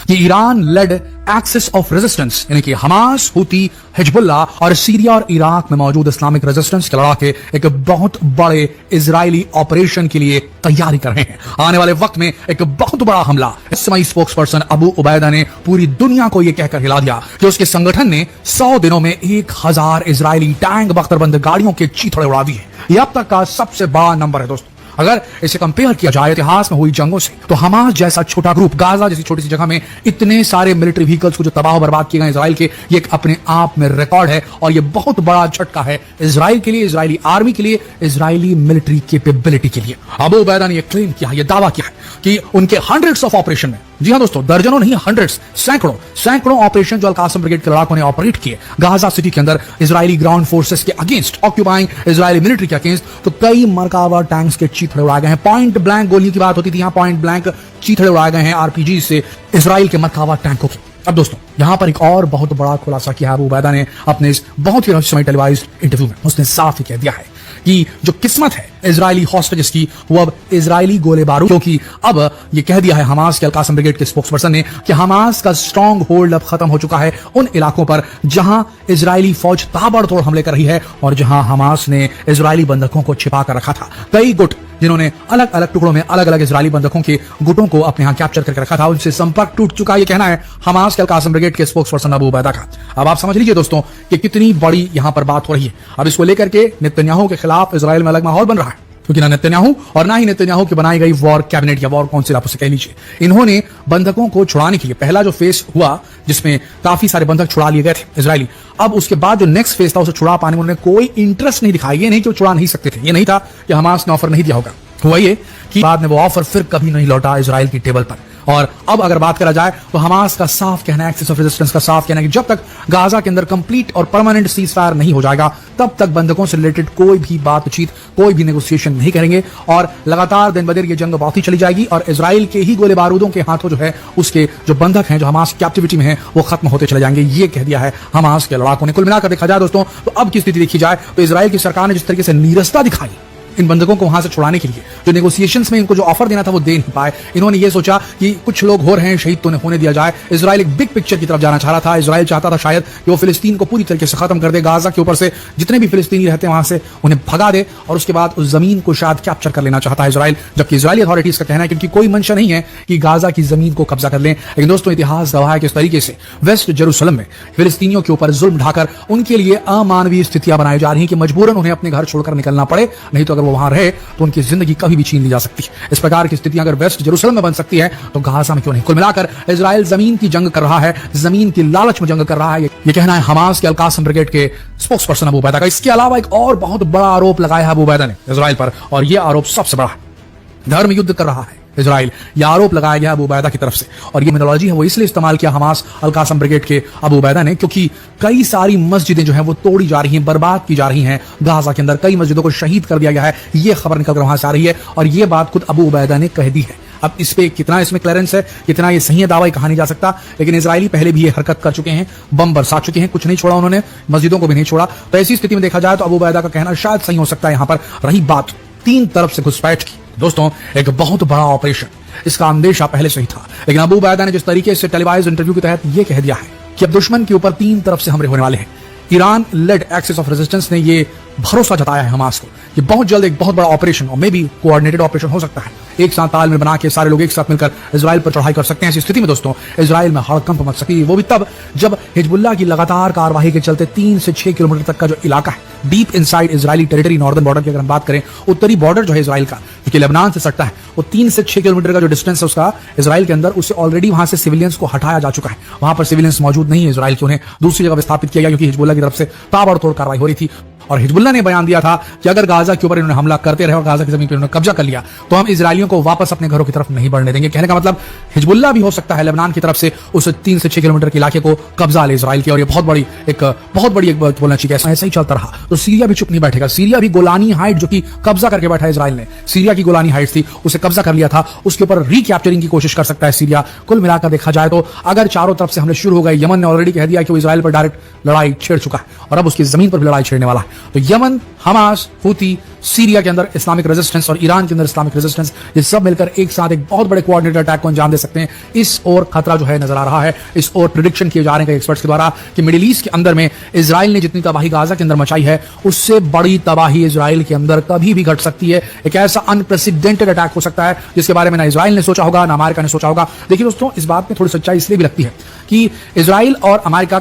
कि Iran led axis of resistance यानी कि हमास, हुती, हिजबुल्लाह और सीरिया और इराक में मौजूद इस्लामिक रेजिस्टेंस के लड़ाके एक बहुत बड़े इजरायली ऑपरेशन के लिए तैयारी कर रहे हैं। आने वाले वक्त में एक बहुत बड़ा हमला। इस समय स्पोक्स पर्सन अबू उबैदा ने पूरी दुनिया को यह कहकर हिला दिया कि उसके संगठन ने 100 दिनों में 1000 इजरायली टैंक बख्तरबंद गाड़ियों के चीथड़े उड़ा दिए। यह अब तक का सबसे बड़ा नंबर है दोस्तों। अगर इसे कंपेयर किया जाए इतिहास में हुई जंगों से, तो हमास जैसा छोटा ग्रुप, गाजा जैसी छोटी सी जगह में इतने सारे मिलिट्री व्हीकल्स को जो तबाह बर्बाद किए गए इजराइल के, ये एक अपने आप में रिकॉर्ड है और ये बहुत बड़ा झटका है इजराइल के लिए, इजरायली आर्मी के लिए, इजरायली मिलिट्री कैपेबिलिटी के लिए। अबू उबैदा ने यह क्लेम किया, यह दावा किया कि उनके हंड्रेड्स ऑफ ऑपरेशन में, जी हां दोस्तों, दर्जनों नहीं हंड्रेड्स, सैकड़ों ऑपरेशन जो अल-कासम ब्रिगेड के लड़ाकों ने ऑपरेट किए गाजा सिटी के अंदर इजरायली ग्राउंड फोर्सेस के अगेंस्ट, ऑक्यूपाइंग इजरायली मिलिट्री के अगेंस्ट, तो कई मरकावा टैंक्स के चीथड़े उड़ाए गए हैं। पॉइंट ब्लैंक गोली की बात होती थी, यहां पॉइंट ब्लैंक चीथड़े उड़ाए गए हैं आरपीजी से इजराइल के मरकावा टैंकों के। अब दोस्तों यहां पर एक और बहुत बड़ा खुलासा किया अबू उबैदा ने अपने इस बहुत ही रहस्यमय टेलीवाइज्ड इंटरव्यू में। उसने साफ ही कह दिया है कि जो किस्मत है इजरायली हॉस्टेजेस की, वो अब इजरायली गोले बारूद, क्योंकि अब ये कह दिया है हमास के अल-कासम ब्रिगेड के स्पोक्सपर्सन ने कि हमास का स्ट्रॉन्ग होल्ड अब खत्म हो चुका है उन इलाकों पर जहां इजरायली फौज ताबड़तोड़ हमले कर रही है और जहां हमास ने इजरायली बंधकों को छिपा कर रखा था। कई गुट जिन्होंने अलग अलग टुकड़ों में अलग अलग इजरायली बंधकों के गुटों को अपने यहां कैप्चर करके रखा था, उनसे संपर्क टूट चुका। यह कहना है हमास के अल-कासम ब्रिगेड के स्पोक्सपर्सन अबू उबैदा का। अब आप समझ लीजिए दोस्तों कि कितनी बड़ी यहां पर बात हो रही है। अब इसको लेकर के नेतन्याहू के खिलाफ इजराइल में अलग माहौल बन रहा है, क्योंकि ना नेतन्याहू और ना ही नेतन्याहू की बनाई गई वॉर कैबिनेट या वॉर काउंसिल, आप उसे कह लीजिए, इन्होंने बंधकों को छुड़ाने के लिए पहला जो फेस हुआ जिसमें काफी सारे बंधक छुड़ा लिए गए थे इजरायली, अब उसके बाद जो नेक्स्ट फेस था उसे छुड़ा पाने में उन्होंने कोई इंटरेस्ट नहीं दिखाया। ये नहीं कि वो छुड़ा नहीं सकते थे, ये नहीं था कि हमास ने ऑफर नहीं दिया होगा, हुआ ये कि बाद में वो ऑफर फिर कभी नहीं लौटा इजराइल की टेबल पर। और अब अगर बात करा जाए तो हमास का साफ कहना है, एक्सिस ऑफ रेजिस्टेंस का साफ कहना है कि जब तक गाजा के अंदर कंप्लीट और परमानेंट सीज फायर नहीं हो जाएगा तब तक बंधकों से रिलेटेड कोई भी बातचीत, कोई भी नेगोशिएशन नहीं करेंगे और लगातार दिन ब दिन ये जंग बढ़ती चली जाएगी और इजराइल के ही गोले बारूदों के हाथों जो है उसके जो बंधक हैं, जो हमास कैप्टिविटी में हैं, वो खत्म होते चले जाएंगे। ये कह दिया है हमास के लड़ाकों ने। कुल मिलाकर देखा जाए दोस्तों तो अब की स्थिति देखी जाए तो इजराइल की सरकार ने जिस तरीके से नीरसता दिखाई इन बंधकों को वहां से छुड़ाने के लिए, जो नेगोशिएशंस में इनको जो ऑफर देना था वो दे नहीं पाए। इन्होंने ये सोचा कि कुछ लोग हो रहे हैं, शहीद तो होने दिया जाए। इजराइल एक बिग पिक्चर की तरफ जाना चाह रहा था। इजराइल चाहता था शायद कि वो फिलिस्तीन को पूरी तरीके से खत्म कर दे, गाजा के ऊपर से जितने भी फिलिस्तीनी रहते हैं वहां से उन्हें भगा दे और उसके बाद उस जमीन को शायद कैप्चर कर लेना चाहता है इजराइल, जबकि इजरायली अथॉरिटीज का कहना है क्योंकि कोई मंशा नहीं है कि गाजा की जमीन को कब्जा कर लें। लेकिन दोस्तों इतिहास गवाह है कि इस तरीके से वेस्ट जेरूसलम में फिलिस्तीनियों के ऊपर जुल्म ढाकर उनके लिए अमानवीय स्थितियां बनाई जा रही हैं कि मजबूरन उन्हें अपने घर छोड़कर निकलना पड़े, नहीं तो अगर वो वहां रहे तो उनकी जिंदगी कभी भी छीन ली जा सकती है। इस प्रकार की स्थितियां अगर वेस्ट जेरूसलम में बन सकती है तो गाजा में क्यों नहीं। कुल मिलाकर इजराइल जमीन की जंग कर रहा है, जमीन की लालच में जंग कर रहा है, ये कहना है हमास के अल-कासम ब्रिगेड के स्पोक्सपर्सन अबू उबैदा का। इसके अलावा एक और बहुत बड़ा आरोप लगाया है अबू उबैदा ने इजराइल पर और यह आरोप सबसे बड़ा है। धर्म युद्ध कर रहा है इजराइल, यह आरोप लगाया गया अबू उबैदा की तरफ से और ये मेथोडोलॉजी है वो इसलिए इस्तेमाल किया हमास अल-कासम ब्रिगेड के अबू उबैदा ने क्योंकि कई सारी मस्जिदें जो हैं वो तोड़ी जा रही हैं, बर्बाद की जा रही हैं गाजा के अंदर। कई मस्जिदों को शहीद कर दिया गया है, ये खबर निकल कर वहां से आ रही है और ये बात खुद अबू उबैदा ने कह दी है। अब इस पे कितना इसमें क्लियरेंस है, कितना ये सही है दावा कहा नहीं जा सकता, लेकिन इजरायली पहले भी ये हरकत कर चुके हैं, बम बरसा चुके हैं, कुछ नहीं छोड़ा उन्होंने, मस्जिदों को भी नहीं छोड़ा। तो ऐसी स्थिति में देखा जाए तो अबू उबैदा का कहना शायद सही हो सकता है। यहां पर रही बात तीन तरफ से घुसपैठ की, दोस्तों एक बहुत बड़ा ऑपरेशन, इसका अंदेशा पहले से ही था, लेकिन अबू उबैदा ने जिस तरीके से टेलीवाइज्ड इंटरव्यू के तहत यह कह दिया है कि अब दुश्मन के ऊपर तीन तरफ से हमले होने वाले हैं। Iran led axis of resistance ने ये भरोसा जताया है हमास को कि बहुत जल्द एक बहुत बड़ा ऑपरेशन और मे बी कोऑर्डिनेटेड ऑपरेशन हो सकता है, एक साथ तालमेल बना के सारे लोग एक साथ मिलकर इजराइल पर चढ़ाई कर सकते हैं। ऐसी स्थिति में दोस्तों इजराइल में हड़कंप मच सकती है, वो भी तब जब हिजबुल्लाह की लगातार कार्रवाई के चलते 3 से 6 किलोमीटर तक का जो इलाका है deep inside Israeli territory, northern border की अगर हम बात करें, उत्तरी बॉर्डर जो है इजराइल का क्योंकि लेबनान से सटता है, वो 3 से 6 किलोमीटर का जो डिस्टेंस है उसका इजराइल के अंदर, उससे ऑलरेडी वहां से सिविलियंस को हटाया जा चुका है। वहां पर सिविलियंस मौजूद नहीं है इजराइल के, उन्हें दूसरी जगह विस्थापित किया गया क्योंकि हिजबुल्लाह की तरफ से ताबड़तोड़ कार्रवाई हो रही थी और हिजबुल्लाह ने बयान दिया था कि अगर गाजा के ऊपर इन्होंने हमला करते रहे और गाजा की जमीन पर इन्होंने कब्जा कर लिया तो हम इजरायलियों को वापस अपने घरों की तरफ नहीं बढ़ने देंगे। कहने का मतलब हिजबुल्लाह भी हो सकता है लेबनान की तरफ से उस 3 से 6 किलोमीटर के इलाके को कब्जा ले इजराइल की और ये बहुत बड़ी एक बोलना चाहिए ऐसा ही चलता रहा तो सीरिया भी चुप नहीं बैठेगा। सीरिया भी गोलानी हाइट जो कि कब्जा करके बैठा इजराइल ने, सीरिया की गोलानी हाइट थी उसे कब्जा कर लिया था, उसके ऊपर रिकैप्चरिंग की कोशिश कर सकता है सीरिया। कुल मिलाकर देखा जाए तो अगर चारों तरफ से हमले शुरू हो गए, यमन ने ऑलरेडी कह दिया कि वो इजराइल पर डायरेक्ट लड़ाई छेड़ चुका है और अब उसकी जमीन पर भी लड़ाई छेड़ने वाला है। तो यमन, हमास, हूती, सीरिया के अंदर इस्लामिक रेजिस्टेंस और ईरान के अंदर इस्लामिक रेजिस्टेंस, ये सब मिलकर एक साथ एक बहुत बड़े कोऑर्डिनेटेड अटैक को अंजाम दे सकते हैं। इस ओर खतरा जो है नजर आ रहा है, इस ओर प्रिडिक्शन किए जा रहे हैं एक्सपर्ट्स के द्वारा कि मिडिल ईस्ट के अंदर में इजराइल ने जितनी तबाही गाजा के अंदर मचाई है, उससे बड़ी तबाही इजराइल के अंदर कभी भी घट सकती है। एक ऐसा अनप्रेसिडेंटेड अटैक हो सकता है जिसके बारे में ना इजराइल ने सोचा होगा, ना अमेरिका ने सोचा होगा। देखिए दोस्तों, इस बात में थोड़ी सच्चाई इसलिए भी लगती है कि इजराइल और अमेरिका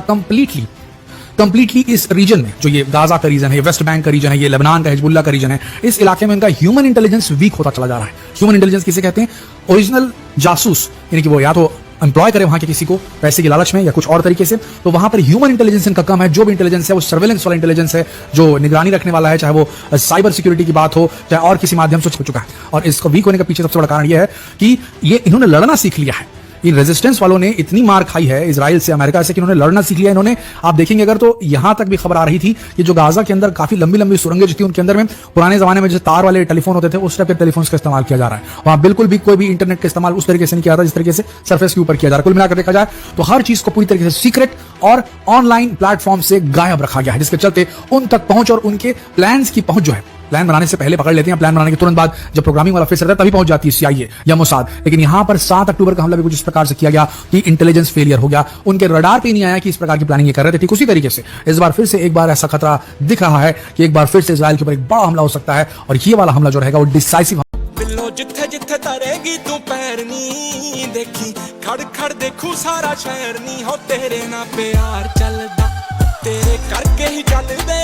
कंप्लीटली इस रीजन में, जो ये गाजा का रीजन है, ये वेस्ट बैंक का रीजन है, ये लेबनान का हिजबुल्लाह का रीजन है, इस इलाके में इनका ह्यूमन इंटेलिजेंस वीक होता चला जा रहा है। ह्यूमन इंटेलिजेंस किसे कहते हैं? ओरिजिनल जासूस, यानी कि वो या तो एम्प्लॉय करे वहां के किसी को पैसे की लालच में या कुछ और तरीके से, तो वहां पर ह्यूमन इंटेलिजेंस इनका कम है। जो भी इंटेलिजेंस है वो सर्वेलेंस वाला इंटेलिजेंस है, जो निगरानी रखने वाला है, चाहे वो साइबर सिक्योरिटी की बात हो, चाहे और किसी माध्यम से हो चुका है। और इसको वीक होने का पीछे सबसे बड़ा कारण यह है कि ये इन्होंने लड़ना सीख लिया है। इन रेजिस्टेंस वालों ने इतनी मार खाई है इजराइल से, अमेरिका से, कि इन्होंने लड़ना सीख लिया। इन्होंने, आप देखेंगे अगर, तो यहां तक भी खबर आ रही थी कि जो गाजा के अंदर काफी लंबी लंबी सुरंगें जो थी, उनके अंदर में पुराने जमाने में जैसे तार वाले टेलीफोन होते थे, उस टाइप के टेलीफोन का इस्तेमाल किया जा रहा है। वहां बिल्कुल भी कोई भी इंटरनेट का इस्तेमाल उस तरीके से नहीं किया जाता जिस तरीके से सरफेस के ऊपर किया जा रहा है। कुल मिलाकर देखा जाए तो हर चीज को पूरी तरीके से सीक्रेट और ऑनलाइन प्लेटफॉर्म से गायब रखा गया है, जिसके चलते उन तक पहुंच और उनके प्लान्स की पहुंच जो है, प्लान बनाने से पहले पकड़ लेते हैं, प्लान बनाने के तुरंत बाद जब प्रोग्रामिंग वाला फेस रहता है तभी पहुंच जाती है CIA या मोसाद। लेकिन यहां पर 7 अक्टूबर का हमला भी कुछ इस प्रकार से किया गया कि इंटेलिजेंस फेलियर हो गया, उनके रडार पे नहीं आया कि इस प्रकार की प्लानिंग ये कर रहे थे। ठीक उसी तरीके से इस बार फिर से एक बार ऐसा खतरा दिख रहा है कि एक बार फिर से इजराइल के ऊपर एक बड़ा हमला हो सकता है, और ये वाला हमला जो रहेगा वो डिसाइसिव। जिथे जिथे तरेगी तू पैर नी देखी, खड़ खड़ देखू सारा शहर नी हो, तेरे ना प्यार चलदा, तेरे करके ही चलदे